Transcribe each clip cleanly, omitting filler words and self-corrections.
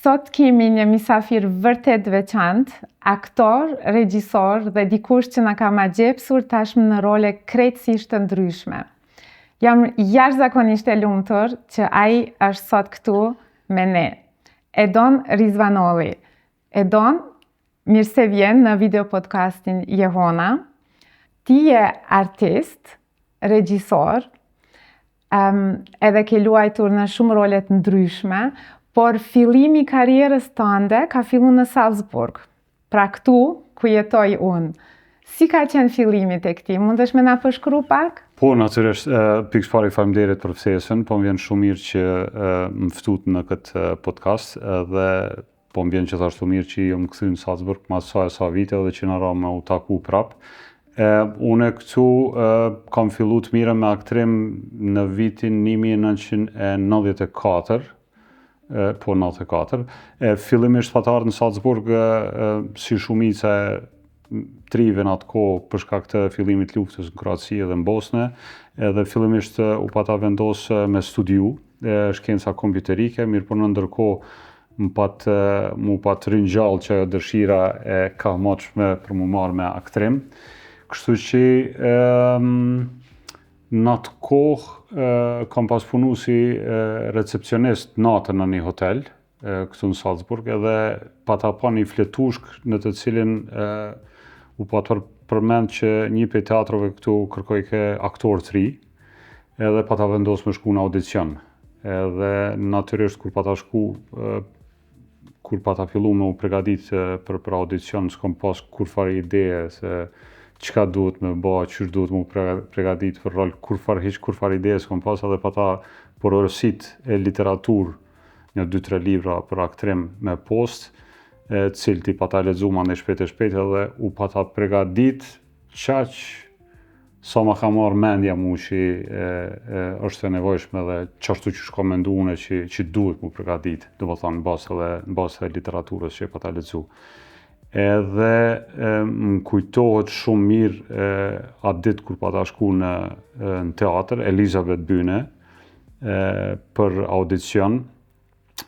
Sot kemi një misafir vërtet veçantë, aktor, regjisor dhe dikush që na ka magjepsur tashmë në role krejtësisht të ndryshme. Jam jashtëzakonisht e lumtur që ai është sot këtu me ne. Edon Rizvanolli. Edon, mirë se vjen në video podcastin Jehona. Ti je artist, regjisor, edhe ke luajtur në shumë role të ndryshme, por fillimi i karrierës tënde ka filluar në Salzburg, pra këtu ku jetoj unë. Si ka qenë fillimi tek ti? Mundesh me na përshkru pak? Po, natyrisht, pikës pari faleminderit për ftesën, po më vjen shumë mirë që më ftut në këtë podcast dhe po më vjen gjithashtu mirë që jam kthy në Salzburg mas sa vite dhe që na ra me u taku prap. Unë këtu kam fillu të mire me aktrim në vitin 1994, po 94. Fillimisht fatar në Salzburg si shumica trive në atë kohë për shkak të fillimit luftës në Kroaci dhe në Bosnë, edhe fillimisht u pata vendos me studiu shkenca kompjuterike, mirë po në ndërkohë mu pat ringjall që dëshira e ka moqme për mu marrë me aktrim. Kështu që në atë kohë kam pas punu si recepcionist natën në një hotel këtu në Salzburg, edhe pata pa një fletushk në të cilin u pata përmend që një prej teatrove këtu kërkoj ke aktor të ri, edhe pata vendos me shku në audicion. Edhe natyrisht kur pata shku, kur pata fillu me u pregadit për audicion, s'kom pas kur fare ideje se çka duhet me ba, qysh duhet mu pregadit për rol, kur fare ideje s'kom pas, edhe pata porositë e literaturë, një 2-3 libra për aktrim me post, cilti pata lexu ma në shpejt edhe u pata pregadit qaq sa ma ka marrë mendja mu që është e nevojshme dhe qashtu që shko mendu une që duhet mu pregadit, do më thonë në basë e literaturës që pata lexu. Edhe më kujtohet shumë mirë atë ditë kur pata shku në teatr, Elizabeth Byne, për audicion.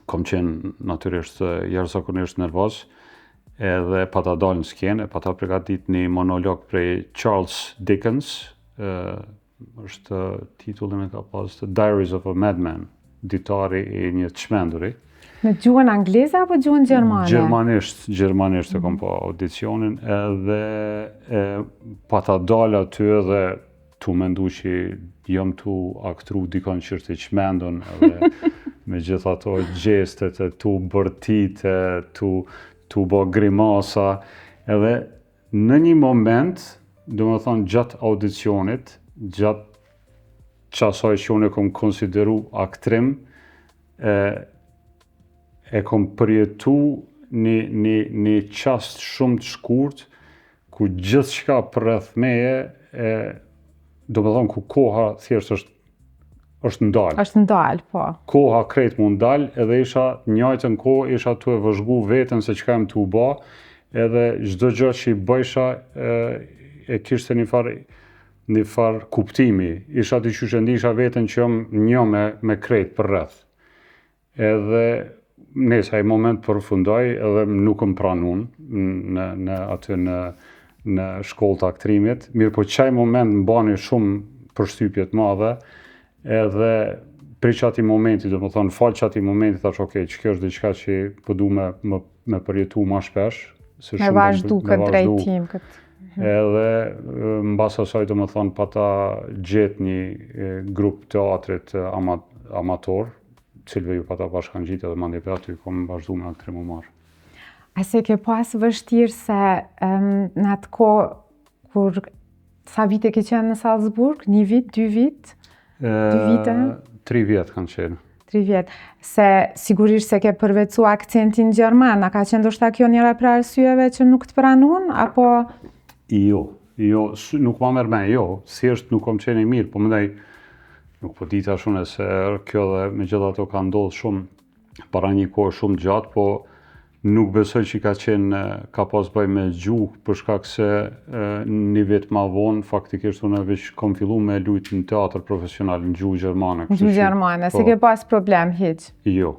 Kom qenë natyrisht jashtëzakonisht nervoz, edhe pata dalë në skenë, pata pregadit një monolog prej Charles Dickens, është titullin e ka pas The Diaries of a Madman, ditari i një çmenduri. Në gjuhën angleze apo gjuhën gjermane? Gjermanisht e kom pa audicionin, edhe pata dalë aty edhe tu mendu që jam tu aktru dikon që është i çmendun, edhe me gjithë ato gjestet, tu bërtit, tu bo grimasa, edhe në një moment, do më thonë gjatë audicionit, gjatë qasaj që unë e kom konsideru aktrim, e kom përjetu një qast shumë të shkurt, ku gjithë shka përreth meje, do më thonë ku koha thjesht është ndalë. është ndalë, po. Koha krejt mu ndalë, edhe isha njajtën kohë, isha tu e vëzhgu vetën se çka jem tu ba, edhe çdo gjë që i bëjsha e kishte një far kuptimi. Isha t'i qyshëndisha vetën që jam një me krejt për rreth. Edhe nesa i moment përfundoj, edhe nuk më pranun në shkollë të aktrimit. Mirë po qaj moment më bani shumë përshtypjet madhe, edhe pri qati momenti, do më thonë, falë qati momenti, thash, okej, që kjo është diçka që po du me përjetu ma shpesh. Me vazhdu këtë drejtim. Edhe në basa asaj, do më thonë, pata gjetë një grup teatrit amator, cilve ju pata bashkan gjitë edhe mandje për aty, kom vazhdu me aktrim u marë. A se ke pas vështirë se në atë kohë, kur sa vite ke qenë në Salzburg? 1 vit, 2 vit? 2 vite? 3 vjetë kanë qenë. 3 vjetë. Se sigurisht se ke përvecu akcentin gjerman, a ka qenë ndoshta kjo njëra për arsyeve që nuk të pranun, apo? Jo, nuk ma merr me, thjesht nuk kom qenë i mirë, po mëndaj, nuk po dita shumë se kjo dhe me gjitha ato ka ndodhë shumë para një kohë shumë gjatë, po Nuk besoj që ka pas bëj me gjuhë, për shkak se një vit ma vonë, faktikisht unë veç kom fillu me lujtë në teatr profesional në gjuhë gjermane. Gjuhë gjermane, se ke pas problem hiq? Jo.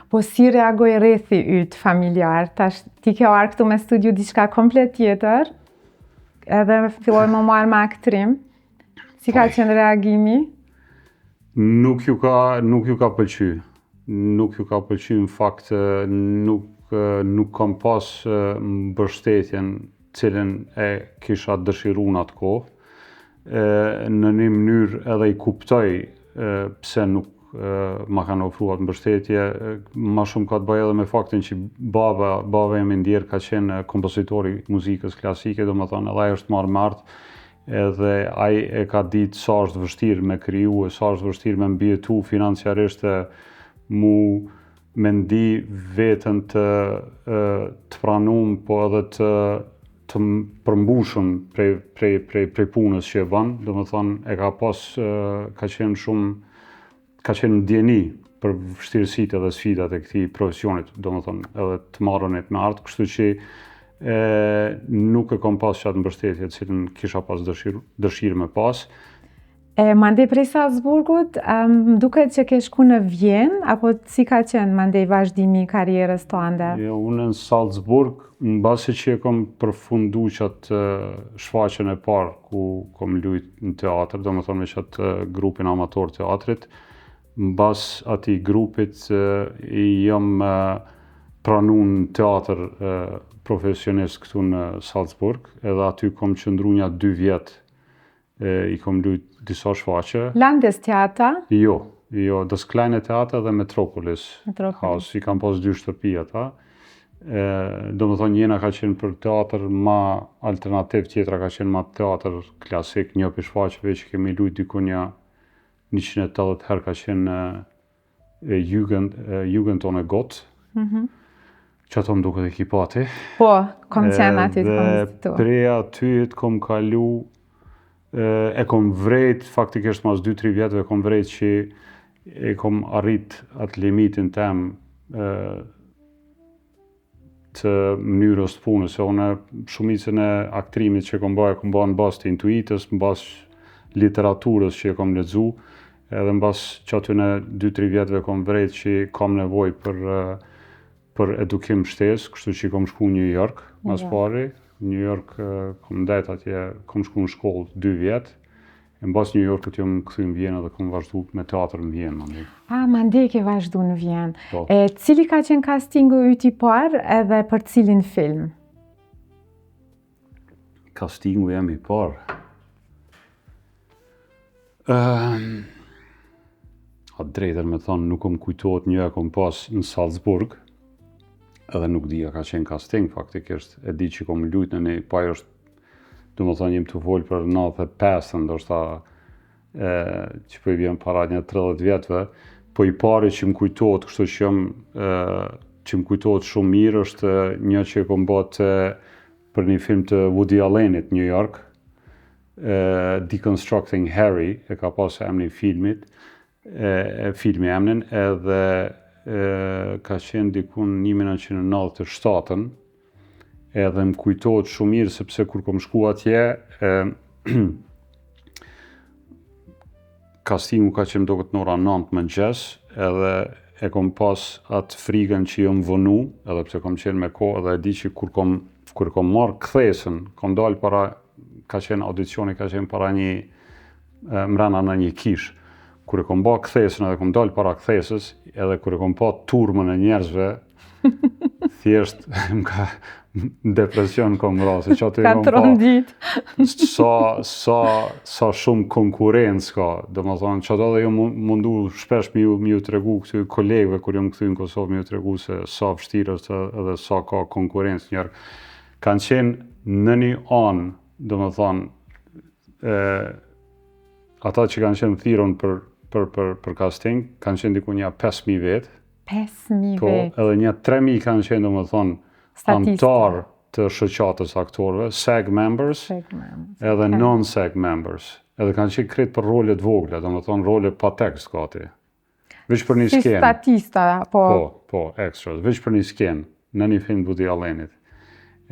Po si reagoj rrethi yt familjar? Tash ti ke arë këtu me studiu diçka komplet tjetër, edhe filloj më marrë me aktrim. Si ka qenë reagimi? Nuk ju ka pëlqy. Nuk ju ka pëlqy, në fakt nuk kam pas mbështetjen cilën e kisha dëshiru në atë kohë. Në një mënyrë edhe i kuptoj pse nuk ma kanë ofruar mbështetje. Ma shumë ka të bëjë edhe me faktin që baba imi ndjerë ka qenë kompozitori muzikës klasike, domethënë edhe ai është marrë me art, edhe ai e ka ditë sa është vështirë me kriju, sa është vështirë me mbijetu financiarisht, mu me ndi vetën të pranum, po edhe të përmbushëm prej punës që e bën. Domethënë e ka qenë ndjeni për vështirësitë edhe sfidat e këtij profesionit, domethënë edhe të marrënit me art, kështu që nuk e kam pas qatë mbështetje cilën kisha pas dëshirë me pas. Mandej prej Salzburgut, duket që ke shku në Vjenë, apo si ka qenë mandej vazhdimi i karrierës tënde? Jo, unë në Salzburg, mbasi që e kam përfundu qatë shfaqjen e parë ku kom lujt në teatr, domethënë me qatë grupin amator teatrit, mbas atij grupit i jam pranu në teatr profesionist këtu në Salzburg, edhe aty kom qëndru nja 2 vjet, i kom lujt disa shfaqje. Landestheater? Jo, Das Kleine Theater dhe Metropolis House, i kam pas 2 shtëpi ata. Domethënë njena ka qenë për teatr ma alternativ, tjetra ka qenë ma teatr klasik. Një për shfaqjeve që kemi lujt diku nja 180 herë ka qenë Jugend ohne Gott. Që ato më duket ekipati. Po, kom qenë aty të kompozitor. Prej aty të kom kalu, e kom vrejt, faktikisht mas 2-3 vjetëve kom vrejt që e kom arrit atë limitin tem të mënyrës të punës, se unë shumicën e aktrimit që kom bëhe në bas të intuitës, në bas literaturës që e kom lexu, edhe në bas që aty në 2-3 vjetëve kom vrejt që kam nevoj për edukim shtesë, kështu që kom shku në New York, mas pari. New York kom ndet atje, kom shku në shkollë 2 vjet, e në bas New Yorkët jom këthy në Vjenë dhe kom vazhdu me teatr në Vjenë. Mandej ke vazhdu në Vjenë. Cili ka qenë castingu yt i parë edhe për cilin film? Castingu jem i parë? A drejtën me thonë, nuk kom kujtohet, një e kom pas në Salzburg, edhe nuk di a ka qenë casting, faktikisht. E di që kom lujt në një, pa është, du më thonë, jem të folë për 95, ndoshta që po i vjen para një 30 vjetëve, po i pari që më kujtohet, kështu që më kujtohet shumë mirë, është një që kom bët për një film të Woody Allenit, New York, Deconstructing Harry, e ka pas emni filmi emnin, edhe ka qenë dikun 1997, edhe më kujtohet shumë mirë, sepse kur kom shku atje, castingu ka qenë doket në ora 9 mëngjes, edhe e kom pas atë frigën që jom vënu, edhe pse kom qenë me kohë, edhe e di që kur kom marrë kthesën, kom dalë para, ka qenë audicioni, ka qenë para mrena në një kish. Kur e kom ba kthesën edhe kom dalë para kthesës, edhe kur e kom pa turmën e njerëzve, thjesht më ka depresion kom rase. Ka trondit. Sa shumë konkurencë ka. Dhe më thonë, që ato dhe jo mundu shpesh mi ju tregu këty kolegëve, kur jom këty në Kosovë, mi ju tregu se sa vështirë është edhe sa ka konkurencë njerë. Kanë qenë në një anë, dhe më thonë, ata që kanë qenë thiron për casting, kanë qenë diku një 5.000 vetë. 5.000 vetë? Po, edhe një 3.000 kanë qenë, dhe më thonë, antar të shoqatës aktorëve, SAG members, edhe non-SAG members. Edhe kanë qenë kretë për rolet vogla, dhe më thonë, role pa tekst ka ati. Veç për një skenë. Si statista, po. Po, extras, veç për një skenë. në një film Woody Allenit.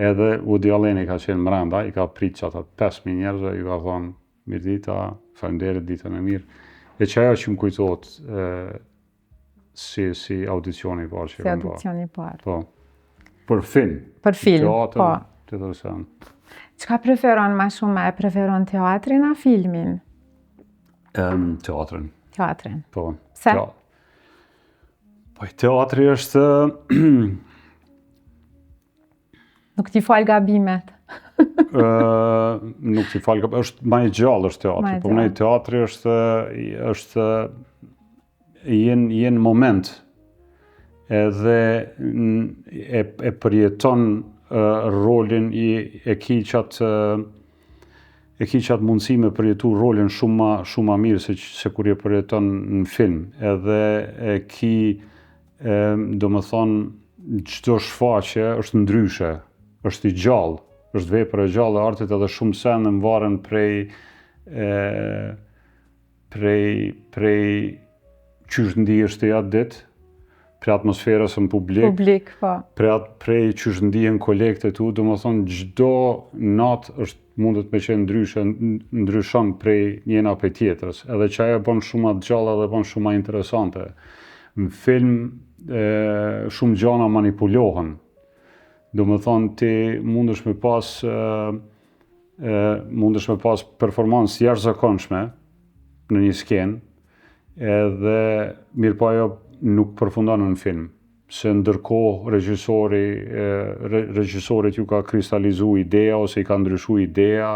Edhe Woody Allen ka qenë mrenda, i ka prit që ata 5.000 njerëzve, i ka thonë, mirë dita, faleminderit, ditën e mirë. E që ajo që më kujtohet si audicioni i parë që Si audicioni i parë. Po. Për film. Për film, teatr, po. Tjetër sen. Çka preferon më shumë? E preferon teatrin a filmin? Teatrin. Teatrin. Po. Pse? Po teatri është Nuk t'i fal gabimet. nuk t'i fal, është më i gjallë është teatri. Po në teatri është jenë moment edhe e përjeton rolin e ki qatë mundësi me përjetu rolin shumë ma mirë se kur je përjeton në film. Edhe e ki, do më thonë, çdo shfaqje është ndryshe, është i gjallë, është vepër e gjallë e artit edhe shumë sene më varen prej qysh ndihesh ti atë ditë, prej atmosferës në publik, po. prej qysh ndihen kolegët e tu, do më thonë çdo natë mundet me qenë ndryshon prej njëna prej tjetrës, edhe që ajo bën shumë atë gjallë edhe bën shumë interesante. Në film shumë gjana manipulohen. Do më thonë ti mundesh me pas performancë jashtëzakonshme në një skenë, edhe mirë po ajo nuk përfundon në film. Se ndërkohë regjisorit ju ka kristalizu idea ose i ka ndryshu idea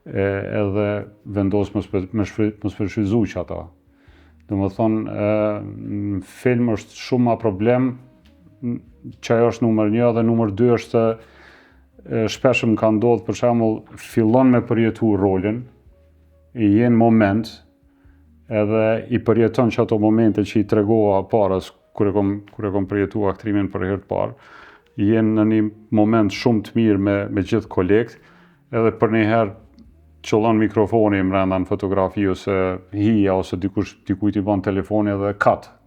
edhe vendos mos shfrytëzu që ata. Do më thonë, në film është shumë ma problem, që ajo është numër 1 dhe numër 2 është shpesh më ka ndodhur për shembull fillon me përjetu rolin, i jenë moment, edhe i përjeton që ato momente që i tregova parës kur e kom përjetu aktrimin për herë të parë, jenë në një moment shumë të mirë me gjithë kolegët, edhe për një herë qëllon mikrofoni mrenda në fotografi ose hija ose dikujt i bën telefoni edhe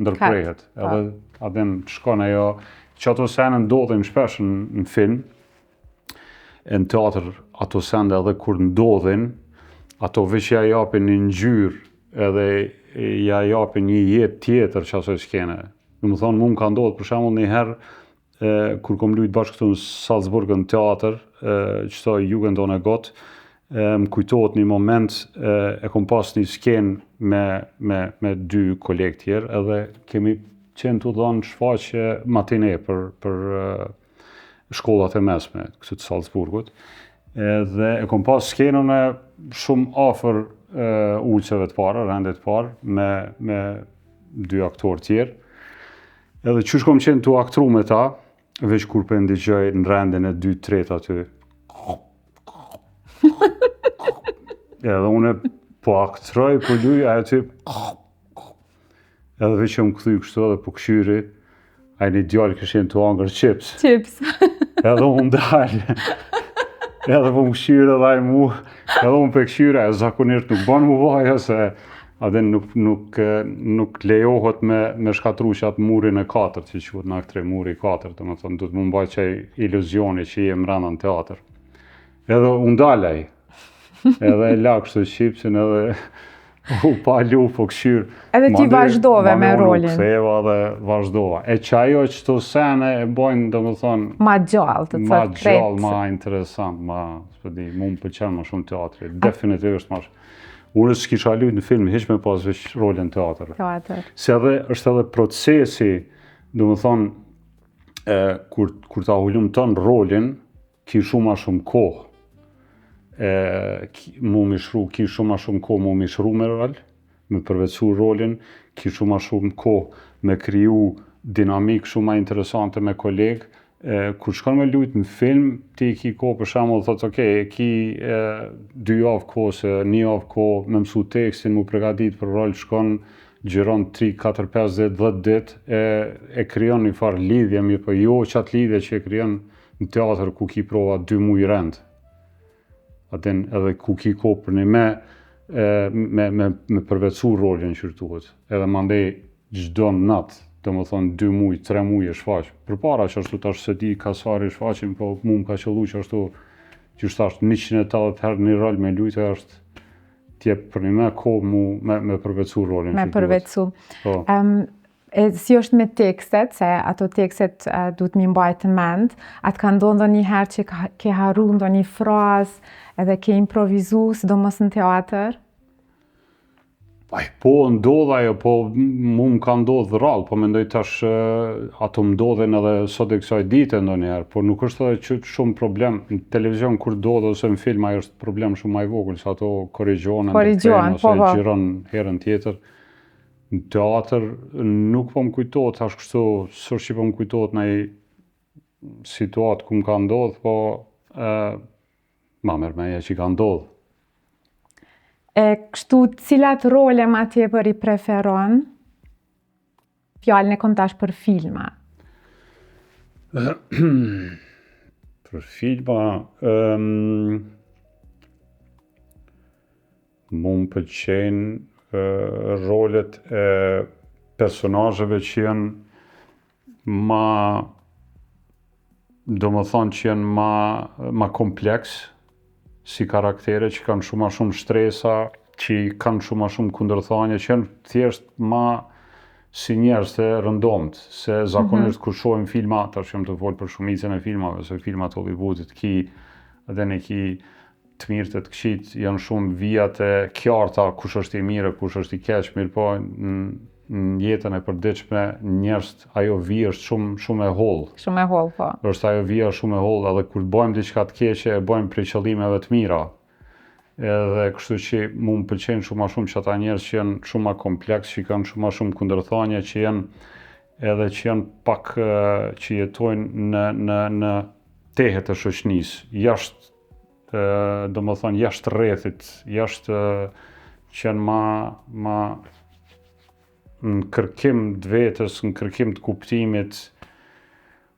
ndërprehet. Edhe aden shkon ajo që ato sene ndodhin shpesh në film, në teatr ato sene edhe kur ndodhin, ato veç ja japin një ngjyrë edhe ja japin një jetë tjetër që asoj skene. Do më thonë, mu më ka ndodhur për shembull një herë kur kom luajt bashkë këtu në Salzburg në teatr, qëto Jugend ohne Gott, më kujtohet një moment e kom pas një skenë me 2 kolegë tjerë edhe kemi qenë të dhënë shfaqje matine për shkollat e mesme këtu të Salzburgut. Edhe e kom pas skenën e shumë afër ulçeve të para, rendet të parë me 2 aktorë tjerë. Edhe qysh kom qenë të aktru me ta, veç kur për ndigjoj në rendin e 2-3 aty. Edhe une po aktroj, po luj, ajo ty... Edhe veç që më këthuj kështu edhe po këshyri, a një djallë këshin të angër chips. Edhe unë dalë. Edhe po më këshyri edhe a i mu, edhe unë për këshyri, e zakonisht nuk banë mu vaja, se adhe nuk lejohet me shkatru që atë murin e 4, që quhet në aktre muri 4, të më thonë, du të më mbaj qaj iluzioni që i e mrena në teatr. Edhe unë dalaj, edhe e la kështu qipsin edhe u palu po këshyr. Edhe ti vazhdove me rolin. Unë ktheva dhe vazhdova. E që ajo që të sene e bojnë, do më thonë... Ma gjallë, të ma gjallë, ma interesant, mu më pëlqen ma shumë teatri. Definitivisht ma shumë. Unë s'kisha lujt në film, hiq me pas veç rolin teatr. Se edhe është edhe procesi, do më thonë, kur ta hullum ton rolin, ki shumë ma shumë kohë. Mu ki shumë ma shumë kohë mu mishru me rol, me përvecu rolin, ki shumë ma shumë kohë me kriju dinamik shumë ma interesante me kolegë. Kur shkon me lujt në film, ti ki kohë për shembull thotë, e ki 2 javë kohë, ose 1 javë kohë me mësu tekstin, mu pregadit për rol, shkon, gjiron 3, 4, 5, 10 dit, e kryon një farë lidhje, mirë po jo qatë lidhje që e kryon në teatr ku ki prova 2 muaj rend. Aten edhe ku ki kohë për një me përvecu rolin që rëtuhet. Edhe mandej gjdo natë domethënë 2 muaj, 3 muaj e shfaq. Përpara që ashtu tash se di kasari shfaqim, po mu më ka qellu që ashtu që thash 180 herë një rol me lujtë është t'jep për një me kohë me përvecu rolin. Me përvecu. Po. Si është me tekstet, se ato tekstet duhet mi mbajtë në mend, atë ka ndonë ndonjëherë që ke harru ndonjë frazë edhe ke improvizu, sidomos në teatr? Po ndodh ajo, po mu më ka ndodhë rrallë, po mendoj tash ato më ndodhen edhe sot e kësaj dite ndonjëherë, po nuk është edhe shumë problem. Në televizion kur ndodh ose në film ajo është problem shumë më i vogël, se ato korrigjohen ose gjiron herën tjetër. Në teatr nuk po më kujtohet tash kështu, s'është që po më kujtohet ndonjë situatë ku më ka ndodhur, po ma mërmeja që ka ndodhur. Kështu, cilat role ma tepër i preferon? Fjallën e kom tash për filma. Për filma, mu më pëlqejnë rolet e personazheve që janë domethënë që janë ma kompleks si karaktere, që kanë shumë ma shumë shtresa, që kanë shumë ma shumë kundërthanje, që janë thjesht ma si njerëz të rëndomt, se zakonisht kur shohim filma, tash jam të folë për shumicën e filmave, se filmat Hollywoodit edhe ne të mirë të këqit janë shumë vijat e qarta, kush është i mirë, kush është i keq, mirë po në jetën e përditshme njerëz ajo vijë është shumë e hollë. Shumë e hollë, po. Është ajo vija shumë e hollë, edhe kur bëjmë diçka të keqe, e bëjmë për qëllimeve të mira. Edhe kështu që mu më pëlqejnë shumë ma shumë që ata njerëz që janë shumë ma kompleks, që kanë shumë ma shumë kundërthanje, që janë pak që jetojnë në tehet të shoqënisë, jashtë domethënë jashtë rrethit, jashtë që janë ma në kërkim të vetës, në kërkim të kuptimit,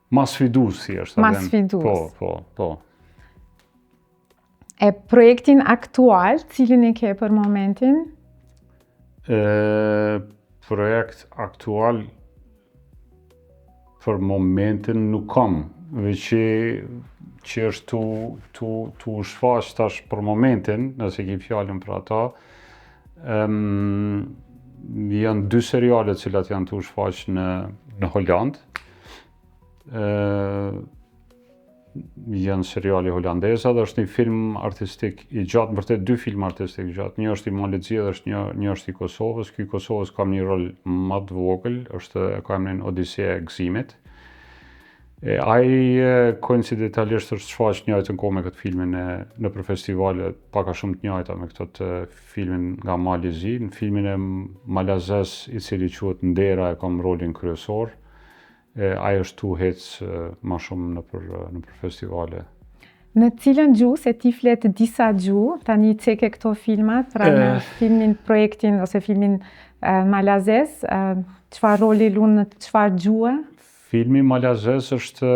ma sfidues thjesht. Ma sfidues. Po. Projektin aktual, cilin e ke për momentin? Projekt aktual për momentin nuk kam, veç që është tu shfaq tash për momentin, nëse ki fjallën për ata, janë 2 seriale cilat janë tu shfaq në Holland. Janë seriale holandeze dhe është një film artistik i gjatë, vërtet 2 film artistik i gjatë. Një është i Malezi dhe një është i Kosovës. Ky i Kosovës kam një rol më të vogël, ka emrin Odiseja e Gëzimit. Ai koincidentalisht është shfaq njëjtën kohë me këtë filmin nëpër festivale pak a shumë të njëjta me këtë filmin nga Malezi. Në filmin e malazes i cili quhet Ndera e kam rolin kryesor. Ai është tu hec ma shumë nëpër festivale. Në cilën gjuhë, se ti flet disa gjuhë, tani ceke këto filmat, pra në filmin, projektin ose filmin malazes, çfarë roli lun në çfarë gjuhë? Filmi malazes është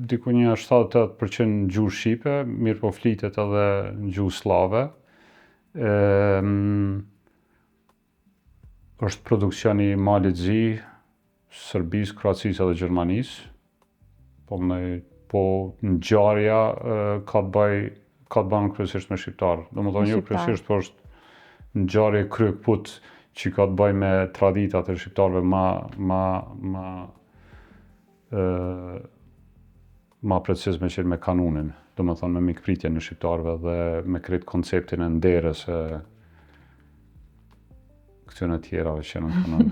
diku një 78% gjuhë shqipe, mirë po flitet edhe në gjuhë slave. Është produksion i Malezi, Serbisë, Kroacisë edhe Gjermanisë. Po ngjarja ka të bëjë kryesisht me shqiptarë. Domethënë jo kryesisht, po është ngjarje kryekput që ka të bëjë me traditat e shqiptarëve ma precis me qenë me kanunin, domethënë me mikpritjen e shqiptarëve dhe me krejt konceptin e nderës këtyre tjerave që në kanun.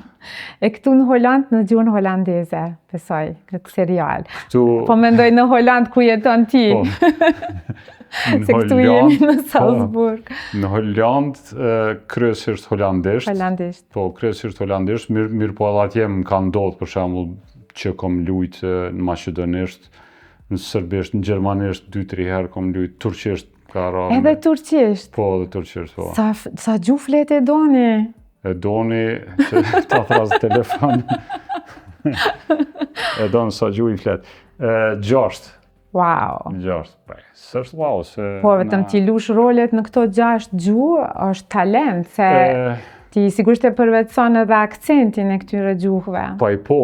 Këtu në Holland, në gjuhën holandeze, besoj, këtë serial. Po mendoj në Holland ku jeton ti. Se këtu jemi në Salzburg. Në Holland, kryesisht holandisht. Po, kryesisht holandisht, mirë po edhe atje më ka ndodhur për shembull që kom lujt në maqedonisht, në serbisht, në gjermanisht 2-3 herë kom lujt, turqisht ka rarë. Edhe turqisht? Po, edhe turqisht, po. Sa gjuhë flet e doni? E doni që ta thras telefon. E doni sa gjuhë i flet. 6. Wow. 6. S'është wow, se... Po, vetëm ti lush rolet në këto 6 gjuhë, është talent, se Ti sigurisht e përvetëson edhe akcentin e këtyre gjuhëve.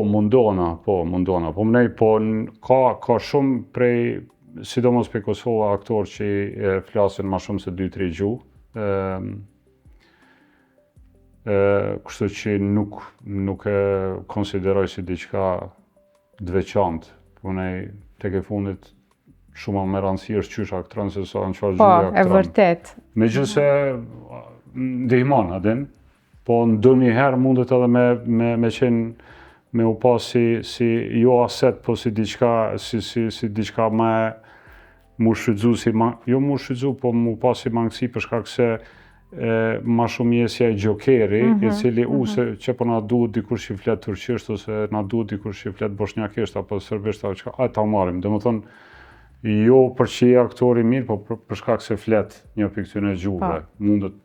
Mundona. Po mnej, ka shumë prej, sidomos për Kosova, aktorë që flasin ma shumë se 2-3 gjuhë. Kështu që nuk e konsideroj si diçka dveçantë. Unej tek e fundit shumë më rëndësi është qysh aktron se sa në çfarë gjuhë aktron. Po, e vërtet. Megjithëse ndihmon atin, po ndonjëherë mundet edhe me qenë me u pas si jo aset, po si diçka diçka mu shfrytzu jo mu shfrytzu, po mu pas si mangësi për shkak se ma shumë jesja e gjokeri, i cili se që po na duhet dikush që flet turqisht, ose na duhet dikush që flet bosnjakisht, apo serbisht, ta marim. Domethënë, jo për që je aktori mirë, po për shkak se flet një për këtyre gjuhëve. Mundet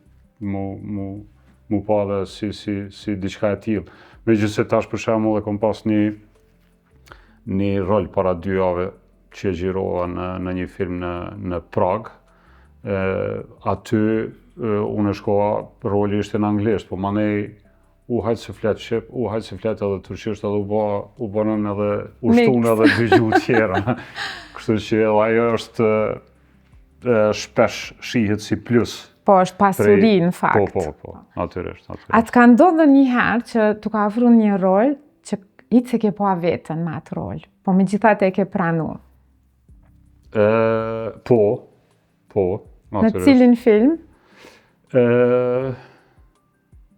mu pa dhe si diçka e tillë. Megjithëse tash për shembull e kom pas një rol para 2 javë që gjirova në një film në Prag. Aty unë shkova, roli ishte në anglisht, po manej hajtë se flet shqip, hajtë se flet edhe turqisht, edhe u bënën edhe ushtun edhe 2 gjuhë tjera. Kështu që ajo është shpesh shihet si plus. Po, është pasuri në fakt. Po, natyrisht. A të ka ndodhur ndonjëherë që t'u ka ofruar një rol që hiç se ke pa veten me atë rol, po megjithatë e ke pranuar? Po, natyrisht. Në cilin film?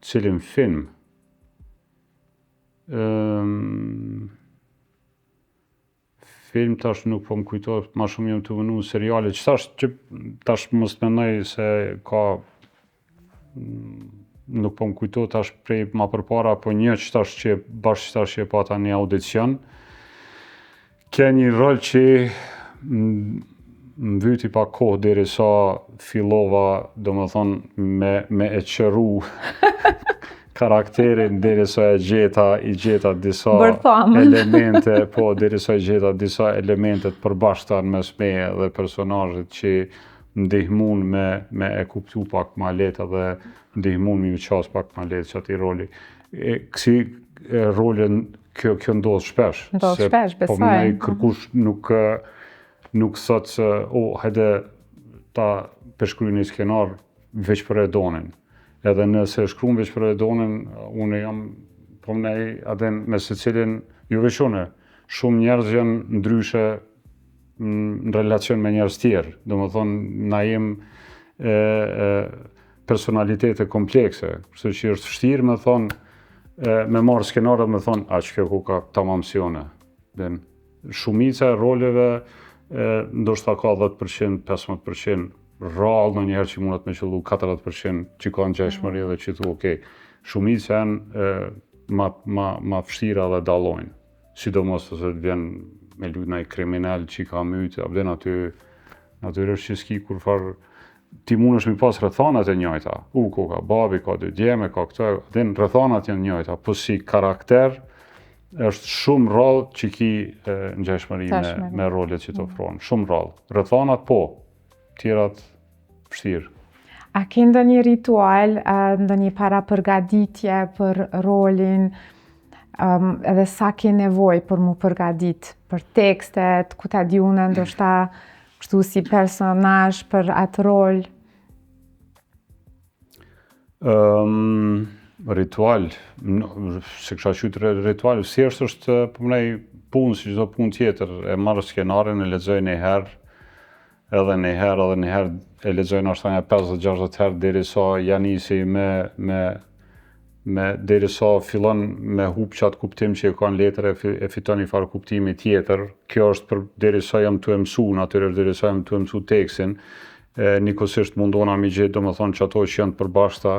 Cilin film? Film tash nuk po më kujtohet, ma shumë jam të vënu seriale, që tash mos mendoj se ka, nuk po më kujtohet tash prej ma përpara, po një që bashkë tash që e pata një audicion, ke një rol që më vyti pa kohë deri sa fillova, domethënë me e qëru karakterin deri sa i gjeta disa elemente, po deri sa i gjeta disa elemente të përbashkëta në mes meje dhe personazhit që ndihmun me e kuptu pak ma lehtë dhe ndihmun me ju qas pak ma lehtë që ati roli. Kësi rolin kjo ndodh shpesh. Ndodh shpesh, besoj. Po më kërkush nuk thot se hajde ta përshkruaj një skenar veç për e donin. Edhe nëse shkruan veç për e donin, unë jam po mënej aden me se cilin ju veçone. Shumë njerëz janë ndryshe në relacion me njerëz tjerë. Domethënë na jem personalitete komplekse, kështu që është vështirë me thonë me marrë skenarët me thonë a që kjo ka tamam sione. Shumica e roleve ndoshta ka 10%, 15%, rrallë në njëherë që mundet me qëllu 40% që ka në gjeshmëri dhe që thu okej, shumica janë ma fështira dhe dallojnë. Sidomos se të vjen me lujt në i kriminal që ka mytë, abden natyrisht që s'ki kur farë ti mund është mi pas rëthanat e njëjta. Ka babi, ka 2 djeme, ka këto, abden rëthanat janë njëjta, po si karakter është shumë rrallë që ki në gjeshmëri me rolet që të ofronë. Shumë rrallë. Rëthanat po, tjerat vështirë. A ke ndonjë ritual, ndonjë para përgatitje për rolin, edhe sa ke nevojë për mu përgatit për tekstet, ku ta di unë ndoshta kështu si personazh për atë rol? Ritual, se kësha qytë ritual, si është përmënej punë, si çdo punë tjetër, e marrë skenarin, e lexoj një herë, edhe një herë e lexojnë ashtu një 50-60 herë deri sa ja nisi deri sa fillon me hub qatë kuptim që e ka në letër e fiton një farë kuptimi tjetër. Kjo është për deri sa jam të mësu, natyrisht deri sa jam të mësu tekstin. Nikosisht mundona mi gjetë, domethënë që ato që janë të përbashkëta,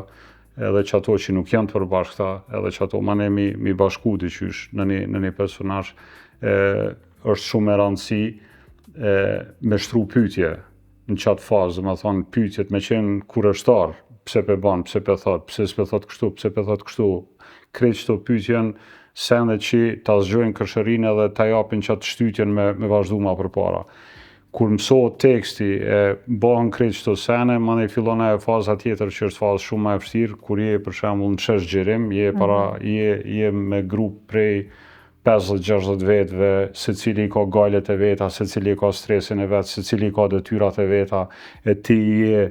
edhe që ato që nuk janë të përbashkëta, edhe që ato ma ne mi bashku diqysh në një personazh, është shumë e rëndësi me shtru pyetje në qatë fazë, me thonë pyetjet me qenë kurështar, pse pe ban, pse pe thot, pse s'pe thot kështu, pse pe thot kështu. Krejt qëto pyetje janë sende që ta zgjojnë kërshërinë edhe ta japin qatë shtytjen me vazhdu ma përpara. kur mësohet teksti, bëhen krejt çdo sene, mandej fillon ajo faza tjetër që është fazë shumë më e vështirë, kur je për shembull në çesh xhirim, je me grup prej 50-60 vetëve, secili ka galet e veta, secili ka stresin e vet, secili ka detyrat e veta, e ti je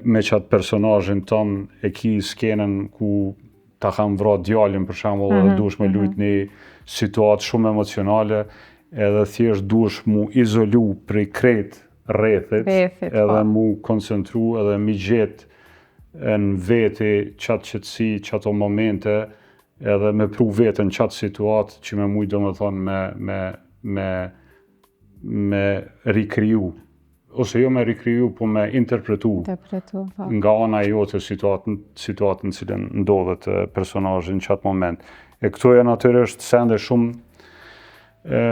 me qatë personazhin ton e ki skenën ku ta kam vra djalin për shembull, edhe duhesh me lujt një situatë shumë emocionale, edhe thjesht duhesh mu izolu prej krejt rrethit, edhe mu koncentru edhe mi gjet në veti qatë qëtësi, qato momente, edhe me pru vetën qatë situatë që me mujtë do më thonë me rikriju, ose jo me rikriju, po me interpretu nga ana jote situatën cilën ndodhet personazhin në qatë moment. E këto janë natyrisht sende shumë,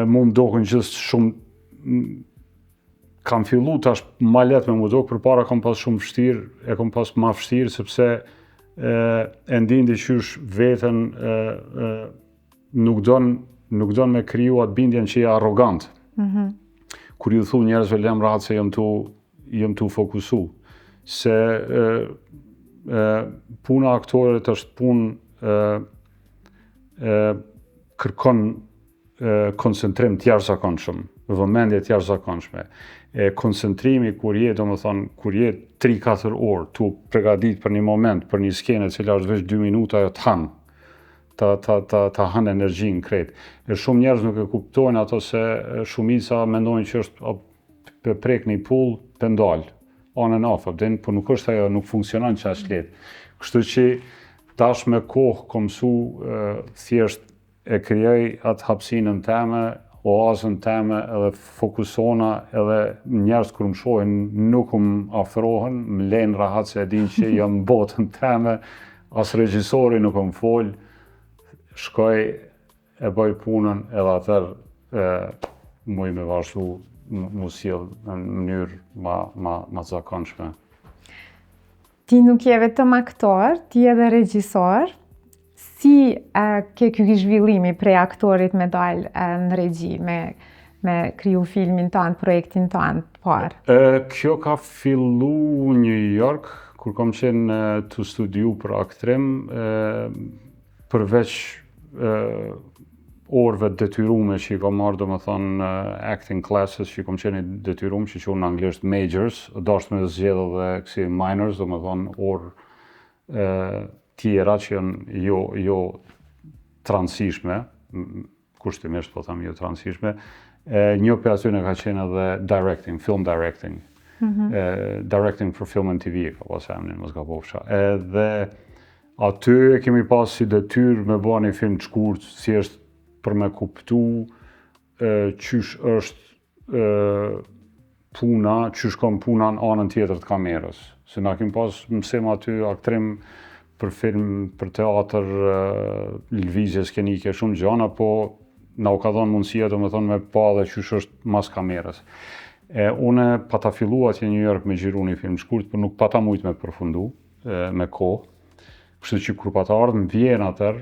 mu më doken gjithë shumë, kam fillu tash ma let me më dokë, përpara kam pas shumë vështirë, e kam pas ma vështirë, sepse e ndin qysh veten nuk don me kriju atë bindjen që je arrogant. Kur ju thu njerëzve lem rahat se jam tu fokusu. Se puna aktorit është punë kërkon koncentrim t'jashtëzakonshëm, vëmendje t'jashtëzakonshme. Koncentrimi kur je 3-4 orë tu përgatit për një moment, për një skenë e cila është veç 2 minuta, jo t'han, ta han energjinë krejt. E shumë njerëz nuk e kuptojnë ato se shumica mendojnë që është prek një pull, pendal, on and off, po nuk është ajo, nuk funksionon që ashtë letë. Kështu që tash me kohë kom mësu thjesht e krijoj atë hapësinën teme, oazën teme, edhe fokusona, edhe njerëz kur më shohin nuk më afrohen, më lejnë rahat se e din që jam botën teme, as regjisori nuk më fol, shkoj e bëj punën edhe atër muj me vazhdu mu sjell në mënyrë ma zakonshme. Ti nuk je vetëm aktor, ti edhe regjisor. Si ke ky zhvillimi prej aktorit me dalë në regji, me kriju filmin tanë, projektin tanë parë? Kjo ka fillu në New York, kur kom qenë të studiu për aktrim, përveç orëve detyrume që i kom marrë, do më thonë, acting classes që i kom qenë detyrume, që quhen në anglisht majors, dasht me zgjedhë dhe kësi minors, do më thonë orë tjera që janë jo transishme, kushtimisht po tham jo transishme, një për aty në ka qenë edhe directing, film directing, directing for film and TV, ka pas emnin, mos ka pofsha. Edhe aty e kemi pas si detyrë me ba një film të shkurt, thjesht për me kuptu qysh është puna, qysh kam puna në anën tjetër të kamerës. Se na kemi pas mësim aty aktrim për film, për teatr, lëvizje skenike, shumë gjana, po na u ka dhënë mundësia, do me thonë, me pa dhe qysh është mas kamerës. Une pa ta fillu atje New York me gjiru një film shkurt, por nuk pa ta mujt me përfundu, me kohë. Kështu që kur pa ta ardhë në Vjenë atër,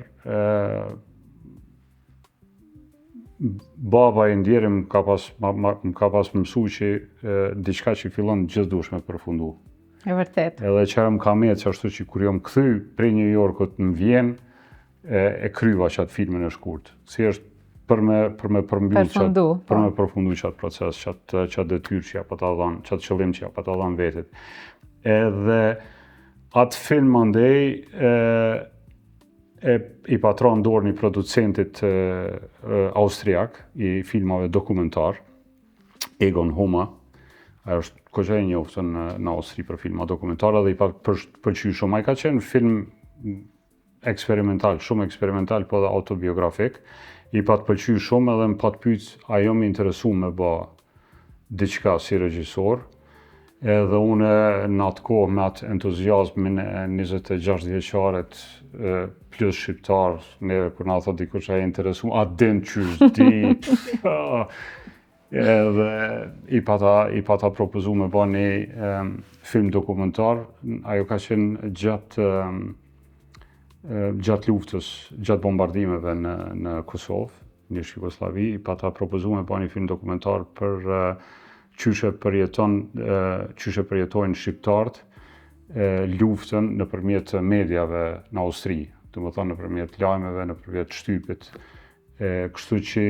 baba i ndjerim më ka pas mësu që diçka që fillon gjithdush me përfundu. E vërtet. Edhe që më ka metë që ashtu që kur jom kthy prej New Yorkut në Vjenë, e kryva qatë filmin e shkurt. Si është për me përfundu qatë proces, qatë detyrë që ja pa ta dhanë, qatë qëllim që ja pa ta dhanë vetit. Edhe atë film andej i patron dorë një producentit austriak i filmave dokumentar, Egon Homa. Ajo është koqe e njoftën në Austri për filma dokumentare dhe i pa pëlqy shumë. Ai ka qenë film eksperimental, shumë eksperimental, po dhe autobiografik. I pa të pëlqy shumë edhe më pa të pyet a jo më interesu me ba diçka si regjisor. Edhe une në atë kohë me atë entuziazmin e 26 vjeqaret plus shqiptar, neve kur na thot dikush a e interesu, a din qysh di. Edhe i pa ta propozu me ba një film dokumentar. Ajo ka qenë gjatë luftës, gjatë bombardimeve në Kosovë, në Jugosllavi, i pa ta propozu me ba një film dokumentar për qyshe përjetojnë shqiptarët luftën nëpërmjet mediave në Austri, domethënë nëpërmjet lajmeve, nëpërmjet shtypit. Kështu që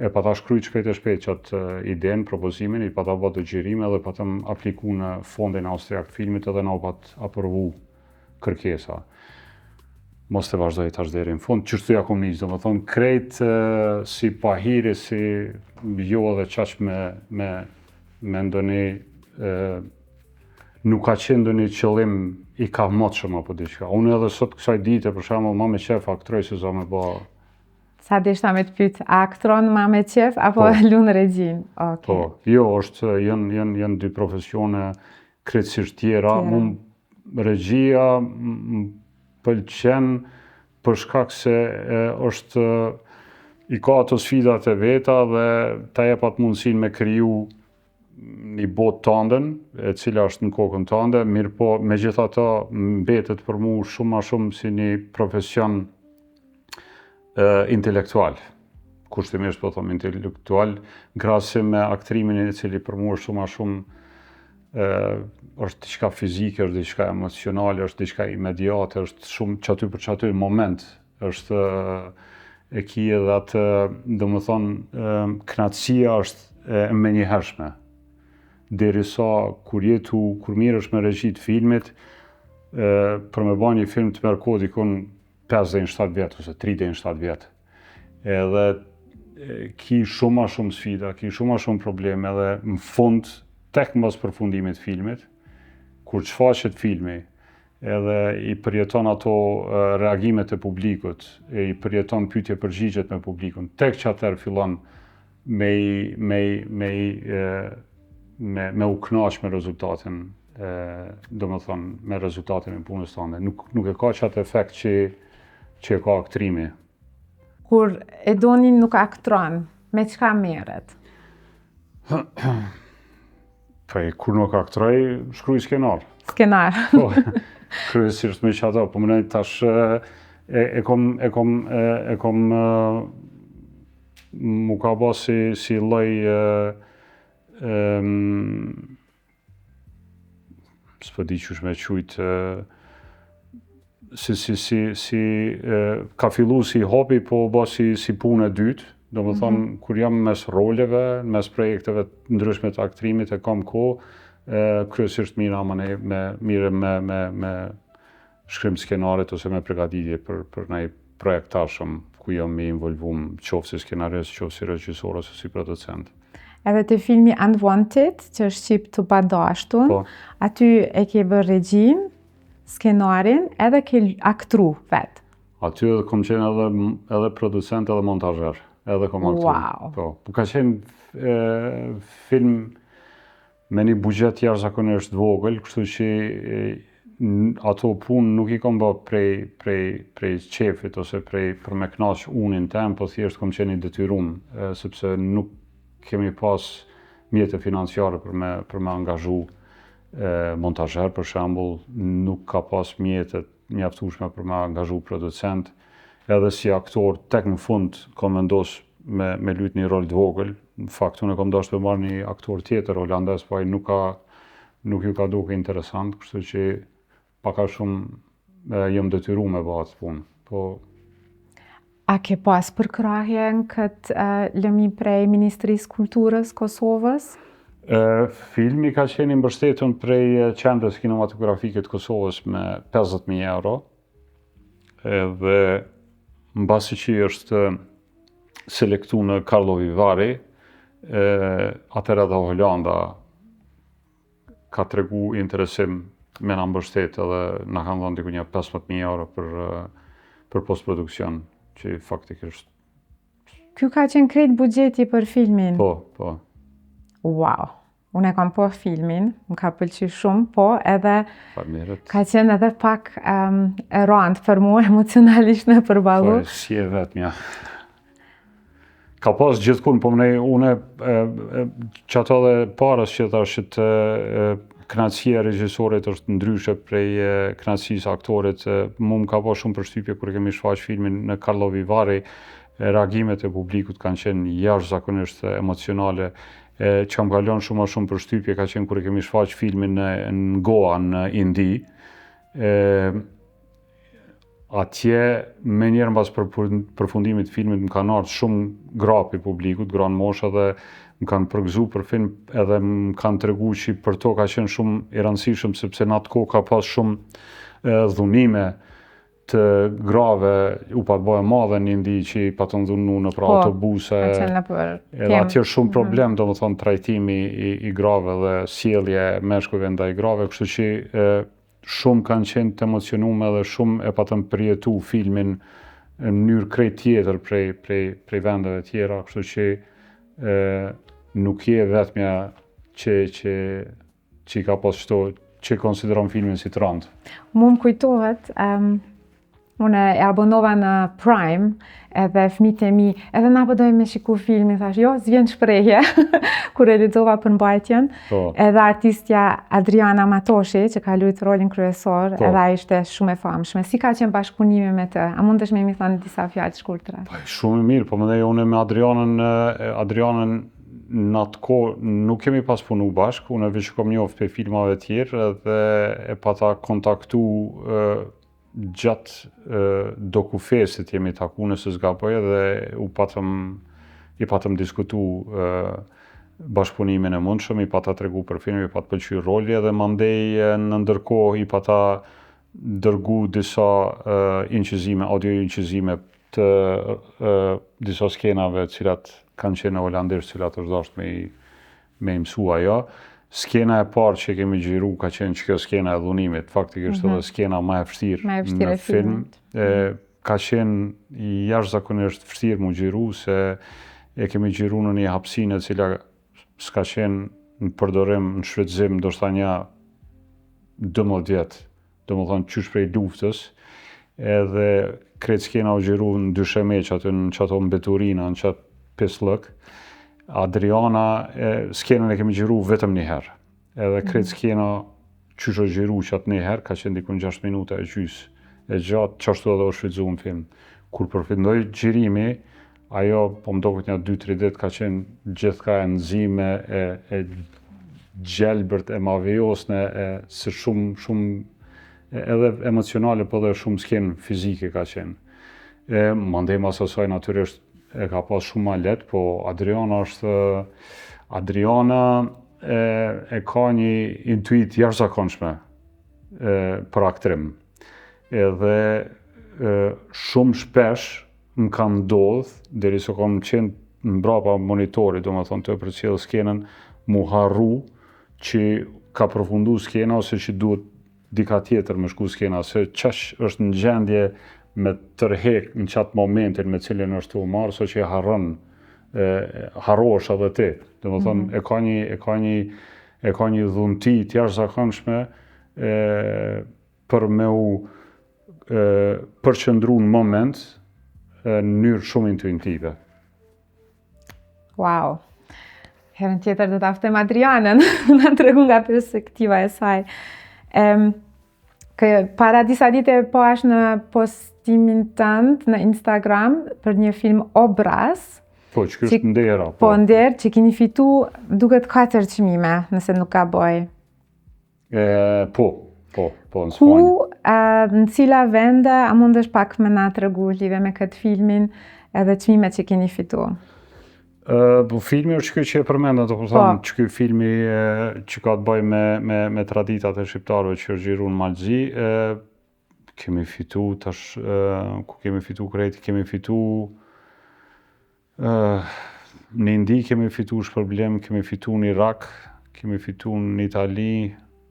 e pata shkrujt shpejt e shpejt qatë idenë, propozimin, i pata bë dëgjërime dhe patëm apliku në fondin austriak të filmit edhe na u pat aprovu kërkesa. Mos të vazhdoj tash deri në fund, qështu ja kom nisë, domethënë krejt si pahiri, si jo edhe qaq me ndonjë nuk ka qenë ndonjë qëllim i kamotshëm apo diçka. Unë edhe sot kësaj dite për shembull ma me qef aktroj se sa me bë. Sa deshta me të pyet, a aktron ma me qef apo lun regjin? Okay. Po, jo, janë dy profesione krejtësisht tjera. Unë regjia pëlqen për shkak se është i ka ato sfidat e veta dhe ta jep atë mundësinë me kriju një botë tënden, e cila është në kokën tënde, mirë po megjithatë mbetet për mua shumë ma shumë si një profesion intelektual. Kushtimisht po them intelektual, krahasim me aktrimin i cili për mua është shumë ma shumë është diçka fizike, është diçka emocionale, është diçka imediate, është shumë çaty për çaty moment, është e ki edhe atë, domethënë kënaqësia është e menjëhershme. Derisa kur mirësh me regji të filmit, për me bërë një film të merr kohë dikon 5-7 vjet ose 3-7 vjet. Edhe ki shumë ma shumë sfida, ki shumë ma shumë probleme edhe në fund tek mbas përfundimit të filmit, kur çfaqet filmi, edhe i përjeton ato reagimet e publikut, i përjeton pyetje-përgjigjet me publikun, tek që atëherë fillon me u kënaq me rezultatin, domethënë me rezultatin e punës tënde. Nuk e ka qatë efekt që e ka aktrimi. Kur e doni nuk aktron, me çka merret? Kur nuk aktroj, shkruaj skenar. Skenar. Po, kryesisht me çato, po më tash e kom mu ka bë si lloj s'po di qysh me qujt ka fillu si hobi, po bë si punë e dytë. Domethënë, kur jam mes roleve, mes projekteve të ndryshme të aktrimit e kam kohë, kryesisht mira me shkrim skenarit ose me përgatitje për një projekt tashëm ku jam me involvum qoftë si skenarist, qoftë si regjisor ose si producent. Edhe te filmi Unwanted, që është shqip të padashtun, aty e ke bërë regjin, skenarin, edhe ke aktru vetë. Aty edhe kom qenë edhe producent edhe montazher. Edhe kom aktru. Wow. Po ka qenë film me një buxhet jashtëzakonisht vogël, kështu që ato punë nuk i kom bë prej qefit ose për me kënaq unin tem, po thjesht kom qenë i detyruar, sepse nuk kemi pas mjete financiare për me angazhu montazher për shembull, nuk ka pas mjete mjaftueshme për me angazhu producent. Edhe si aktor, tek në fund kom vendos me lyt një rol të vogël. Në fakt, unë kom dashur të marr një aktor tjetër holandez, po ai nuk ju ka duke interesant, kështu që pak a shumë jam detyruar me bë atë punë. Po a ke pas përkrahje në këtë lëmi prej Ministrisë Kulturës Kosovës? Filmi ka qenë i mbështetur prej Qendrës Kinematografike të Kosovës me 50.000 euro. Dhe mbasi që është selektu në Karlovy Vary, atëherë edhe Holanda ka tregu interesim me na mbështet edhe na kanë dhënë diku një 15.000 euro për postproduksion, që faktikisht. Ky ka qenë krejt buxheti për filmin? Po. Wow! Unë e kam po filmin, më ka pëlqyer shumë, po edhe ka qenë edhe pak e rëndë për mua emocionalisht në përballu. Po, si e vetmja. Ka pas gjithkund, po unë që ato dhe parës që thash që kënaqësia e regjisorit është ndryshe prej kënaqësisë aktorit. Mu më ka pas shumë përshtypje kur kemi shfaq filmin në Karlovy Vary, reagimet e publikut kanë qenë jashtëzakonisht emocionale, që më kalon shumë a shumë përshtypje ka qenë kur e kemi shfaq filmin në Goa, në Indi. Atje, me njerë mbas përfundimit filmit, më kanë ardhur shumë gra për publikut, gra në moshë dhe më kanë përgëzu për film edhe më kanë tregu që për to ka qenë shumë i rëndësishëm sepse në atë kohë ka pas shumë dhunime të grave, u pa të bëhe madhe një ndi që i pa të ndhunu në pra autobuse, edhe atje shumë problem, do më thonë, trajtimi i grave dhe sjellje meshkujve ndaj grave, kështu që shumë kanë qenë të emocionume dhe shumë e pa të më përjetu filmin në mënyrë krejt tjetër prej vendeve tjera, kështu që nuk je vetëmja që i ka pas qëto, që konsideron filmin si të rëndë. Mu më kujtohet, unë e abonova në Prime, edhe fëmijët e mi, edhe na dojmë me shiku filmin, thash, jo, s'vjen shprehje, kur e lexova përmbajtjen, edhe artistja Adriana Matoshi, që ka luajtur rolin kryesor, edhe ai ishte shumë e famshme. Si ka qenë bashkëpunimi me të? A mundesh me mi thënë disa fjalë të shkurtra? Shumë mirë, po mëndej unë me Adrianën në atë kohë nuk kemi pas punu bashkë, unë veç kom njoftë për filmave tjerë dhe e pata kontaktu gjatë dokufesit jemi taku nëse s'gaboj dhe i patëm diskutu bashkëpunimin e mundshëm, i pata tregu për film, i pata pëlqy roli edhe mandej në ndërkohë i pata dërgu disa audio inqizime të disa skenave cilat kanë qenë holandisht, cilat është dashur me i mësua ajo. Skena e parë që kemi gjiru ka qenë që kjo skena e dhunimit, faktikisht edhe skena ma e vështirë në film. Ka qenë jashtëzakonisht vështirë mu gjiru, se e kemi gjiru në një hapësinë e cila s'ka qenë në përdorim, në shfrytëzim, ndoshta një 12 vjet, domethënë qysh prej luftës, edhe krejt skena u gjiru në dyshemeq aty në qato mbeturina, në qatë pislëk. Adriana, skenën e kemi gjiru vetëm një herë. Edhe krejt skena qysh o gjiru qatë një herë, ka qenë dikun 6 minuta e gjys. E gjatë, qashtu edhe o shfrytëzu në film. Kur përfundoi gjirimi, ajo, po më dokët një 2-3 ditë, ka qenë gjithka e nxime, e gjelbërt, e mavejosne, se shumë, edhe emocionale, po dhe shumë skenë fizike ka qenë. Mandej mas asaj natyrisht e ka pas shumë ma letë, po Adriana e ka një intuit jashtëzakonshme për aktrim. Edhe shumë shpesh më ka ndodhur, derisa kam qenë mbrapa monitorit, domethënë të përcjell skenën, mu harru që ka përfundu skena ose që duhet dika tjetër me shku skena, se qash është në gjendje me tërhek në qatë momentin me cilin është të marrë, so që harrosh edhe ti. Domethënë e ka një dhunti të jashtëzakonshme për me u përqëndru në moment në mënyrë shumë intuitive. Wow! Herën tjetër do t'aftem Adrianën, në tregu nga perspektiva e saj. Para disa dite po ashtë në postimin tënd në Instagram për një film Obraz. Po, që kështë ndera. Po, nder, që kini fitu duket 4 çmime, nëse nuk ka boj. Po, në Spanjë. Në cila vende, a mundesh pak me na tregu lidhe me këtë filmin edhe çmimet që kini fitu? Filmi është që e përmenda, të përthamë që këtë filmi që ka të bëj me traditat e shqiptarëve që është gjiru në Malzi, kemi fitu, ku kemi fitu krejt, kemi fitu në Indi, kemi fitu shpërblem, kemi fitu në Irak, kemi fitu në Itali,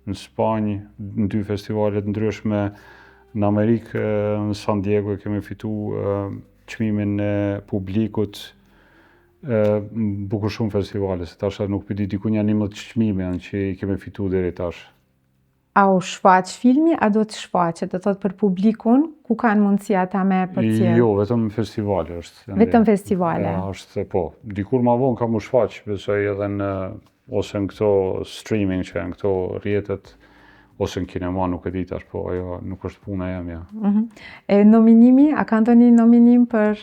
në Spanjë, në 2 festivalet ndryshme, në Amerikë, në San Diego, kemi fitu çmimin e publikut, bukur shumë festivale, se tash nuk përdi diku një 11 çmime që i kemi fitu deri tash. A u shfaq filmi, a do të shfaqet, do të thotë për publikun, ku kanë mundësi ata me përcjell? Jo, vetëm festivale është. Vetëm festivale? Është, po. Dikur ma vonë kam u shfaq, besoj edhe ose në këto streaming që në këto rjetet, ose në kinema, nuk e di tash, po ajo nuk është puna jemja. Nominimi, a ka ndonjë nominim për...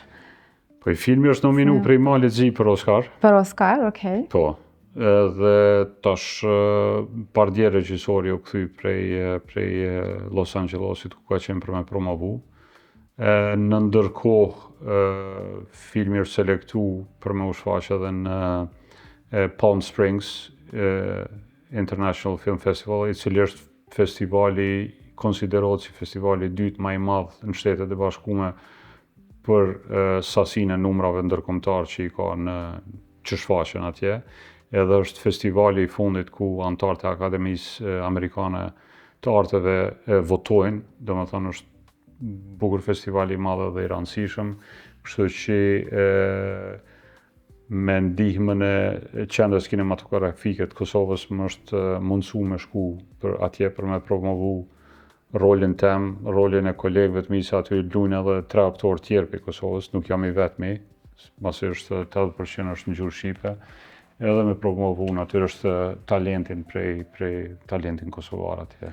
Po i filmi është nominu prej Malit Zi për Oscar. Për Oscar, okej. Po, Edhe tash par dje regjisori u kthy prej Los Angelesit ku ka qenë për me promovu. Në ndërkohë filmi është selektu për me u shfaq edhe në Palm Springs International Film Festival, i cili është festivali konsiderohet si festivali i dytë më i madh në Shtetet e Bashkuara për sasinë e numrave ndërkombëtar që i ka që shfaqen atje. Edhe është festivali i fundit ku anëtarët e Akademisë Amerikane të Arteve votojnë, domethënë është bukur festivali i madh dhe i rëndësishëm, kështu që me ndihmën e qendrës kinematografike të Kosovës më është mundësu me shku atje për me promovu rolin tem, rolin e kolegëve të mi se aty luajnë edhe 3 aktorë tjerë për Kosovës, nuk jam i vetmi, pasi është 80% është në gjuhë shqipe, edhe me promovu natyrisht talentin prej talentin kosovar atje.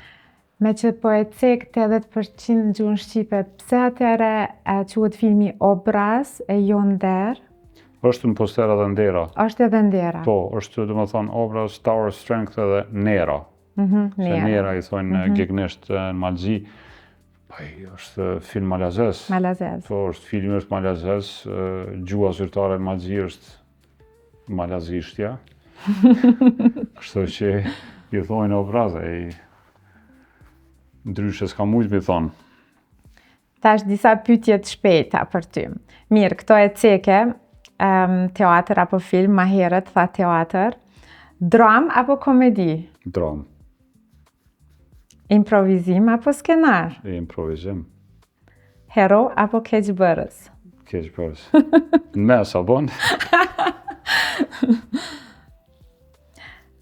Me që po e cek 80% në gjuhën shqipe, pse atëherë quhet filmi Obraz e jo Nder? Është në poster edhe Ndera. Është edhe Ndera. Po, është domethënë Obraz, Tower Strength edhe Nera. Nera i thonë gegnisht në Malzi. Po, është film malazes. Malazes. Po, filmi është malazes, gjuha zyrtare në Malzi është malazishtja. Kështu që i thonë Obraz, ndryshe s'ka mujtë mi thonë. Tash disa pyetje të shpejta për ty. Mirë, këto e ceke, teatr apo film, ma herët tha teatr. Dram apo komedi? Dram. Improvizim apo skenar? Improvizim. Hero apo keqbërës? Keqbërës. Në mes, a bon?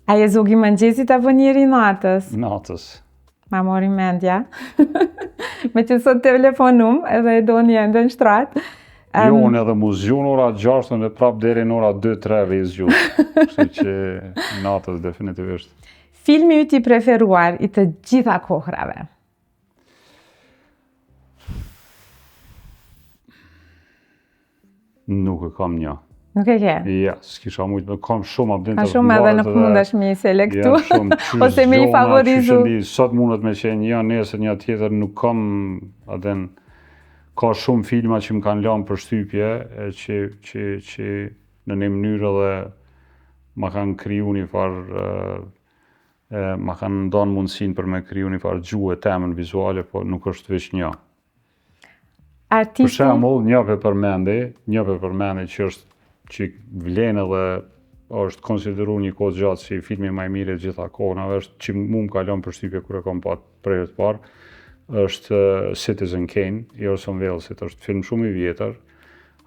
A je zogi mëngjesit apo njeri natës? Natës. Ma mori mendja. Me që sot telefonum edhe e do një ende në shtrat. Jo, unë edhe mu zgjun ora 6 dhe prap deri në ora 2-3 rizgju. Kështu që natës definitivisht. Filmi yt i preferuar i të gjitha kohrave? Nuk e kam një. Nuk e ke? Ja, s'kisha mujtë, kam shumë abdintë. Ka shumë edhe nuk mundesh me i selektu. Ose me i favorizu. Sot mundet me qenë një, nesër një tjetër, nuk kam aden. Ka shumë filma që më kanë lanë për shtypje, që në një mënyrë dhe ma kanë kriju një farë, ma kanë ndonë mundësin për me kriju një farë gjuhë e temën vizuale, po nuk është veç një. Artisti? Për shembull, një përmendi që vlen edhe është konsideru një kohë gjatë si filmi më i mirë e gjitha kohënave, është që mu më kalon për shtypje kur e kam pa për herë të parë, është Citizen Kane, i Orson Wellesit, është film shumë i vjetër.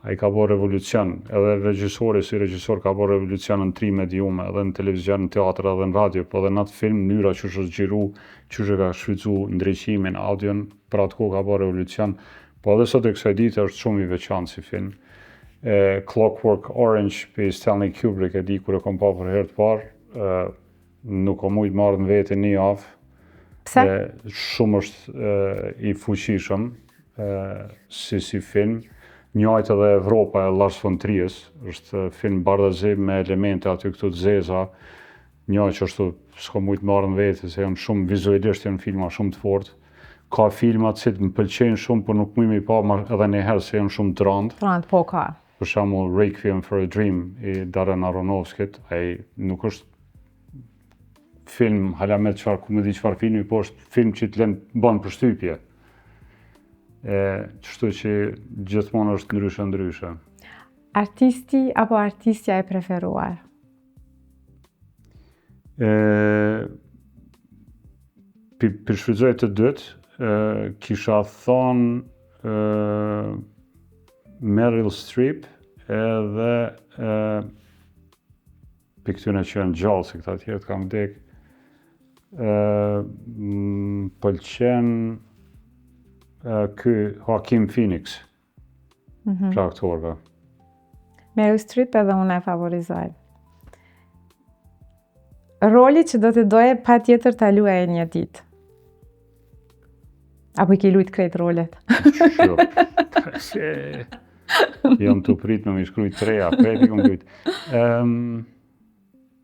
Ai ka bërë revolucion, edhe regjisori si regjisor ka bërë revolucion në 3 mediume, edhe në televizion, në teatr, edhe në radio, po edhe në atë film mënyra që është xhiru, që ka shfrytzu ndriqimin, audion, për atë kohë ka bërë revolucion. Po edhe sot e kësaj dite është shumë i veçantë si film. Clockwork Orange për Stanley Kubrick e di kur e kom pa për herë të parë, nuk o mujtë marrë në vete një javë. Pse? Shumë është i fuqishëm si film. Njajtë edhe Evropa e Lars von Trier, është film bardhëzim me elemente aty këtu të zeza. Njajtë që është s'ko mujtë marrë në vete, se janë shumë vizualisht janë filma shumë të fortë. Ka filmat që më pëlqejnë shumë, por nuk mujmë i pa edhe njëherë se janë shumë të rëndë. Të rëndë, po ka. Për shembull Requiem for a Dream i Darren Aronofskit, ai nuk është film hala me çfarë komedi çfarë filmi, po është film që të bën përshtypje. Kështu që gjithmonë është ndryshe. Artisti apo artistja e preferuar? Përshfrytëzoj të dytë, kisha thonë Meryl Streep edhe për këtyne që janë gjallë, se këta tjerët kam vdek, pëlqen ky Joaquin Phoenix, pra aktorëve. Meryl Streep edhe unë e favorizoj. Roli që do të doje pa tjetër ta luaje një ditë? Apo i ke lujt krejt rolet? Jam të prit me më shkrujt 3, 5 i kom lujt.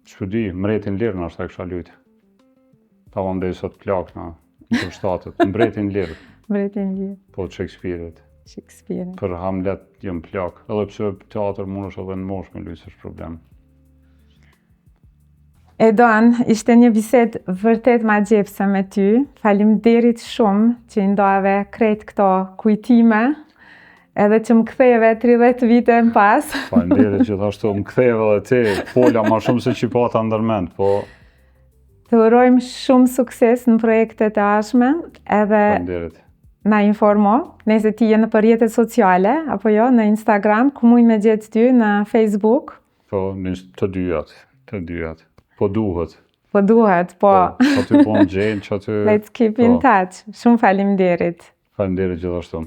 Ç'po di, Mbretin Lir na është kisha lujt. Ta vëndej sot plak na për shtatët, Mbretin Lir, Mbretin Lir, po të Shakespeare-it. Shakespeare. Për Hamlet jam plak, edhe pse teatr mundesh edhe në moshë me lujt s'është problem. Edon, ishte një bisedë vërtet magjepse me ty. Faleminderit shumë që i ndove krejt këto kujtime, edhe që më ktheve 30 vite më pas. Faleminderit gjithashtu, më ktheve edhe ti, fola më shumë se çipata ndërmend, po Të urojmë shumë sukses në projektet e ardhshme, edhe faleminderit. na informo, nëse ti je në për rrjetet sociale, apo jo, në Instagram, ku mund me gjetë ty në Facebook. Po, të dyjat. Po duhet. Po duhet, po. Që aty po më gjenë, që aty... Let's keep in touch. Shumë faleminderit. Faleminderit gjithashtu.